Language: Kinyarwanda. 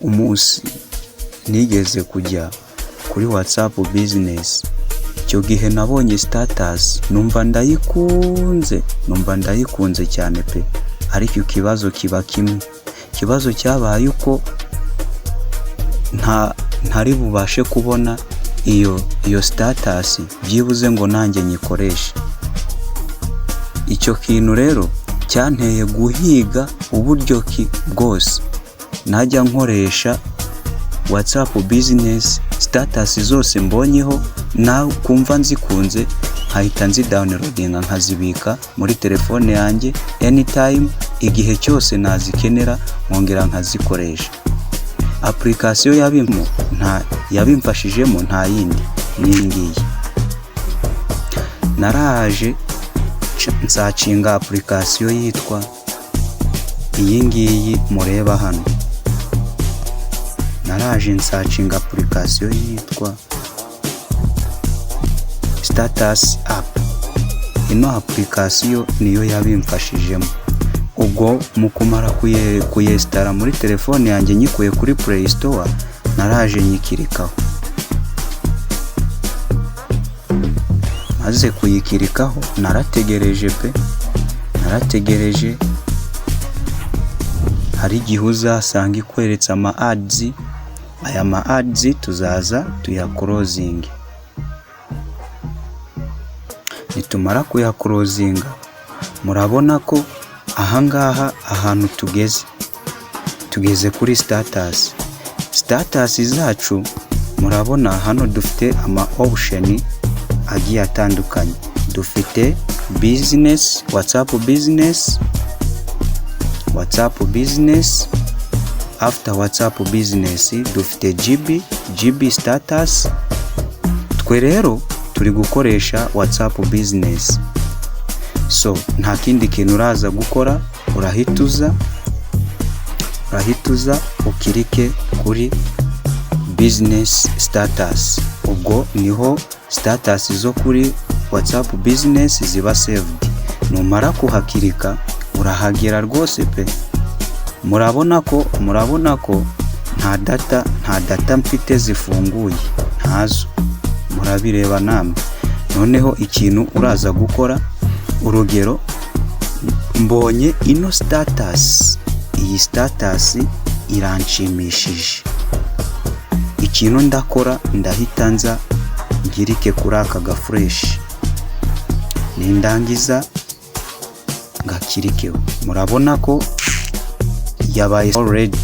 umunsi nigeze kujya kuri WhatsApp business. Icyo gihe nabonye status numva ndayikunze cyane pe, ariko ikibazo kiba kimwe. Ikibazo cyabaye uko ntari bubashe kubona iyo status byibuze ngo nanjye nyikoreshe. Icyo kintu rero cyanteye guhiga uburyo bwose najya nkoresha WhatsApp business, status zose mbonyeho na kumva nzikunze nkahita downloadinga nkazibika muri telefone yanjye anytime, igihe cyose nazikenera nkongera nkazikoresha. Application yabimfashijemo nta yindi n'ingiyi. Naraje nsacinga application yitwa iyi ngiyi mureba hano. Naraje nsacinga application yitwa status app. Ino application niyo yabimfashijemo. Ubwo mu kumara kuyestara muri telefone yanjye nyikuye kuri Play Store, naraje nyikirikaho. Maze kuyikirikaho narategereje pe, narategereje. Hari igihe uzasanga ikweretse ama ads, aya ma ads tuzaza tuyakorozinga. Nitumara kuyakorozinga, murabona ko ahangaha ahantu tugeze kuri status zacu. Murabona hano dufite ama option agiye atandukanye. Dufite business, WhatsApp business. After WhatsApp business dufite GB status. Twe rero turi gukoresha WhatsApp business, so nta kindi kintu uraza gukora, urahituza ukirike kuri business status. Ubwo niho status zo kuri WhatsApp business ziba saved. Numara kuhakirika urahagera rwose pe. Murabona ko nta data mfite zifunguye, ntazo. Murabireba namwe. Noneho ikintu uraza gukora, urugero mbonye ino status, iyi status iranshimishije. Ikintu ndakora, ndahita nza ngirike kuri aka gafresh, nindangiza ngakirikeho. Murabona ko yabaye already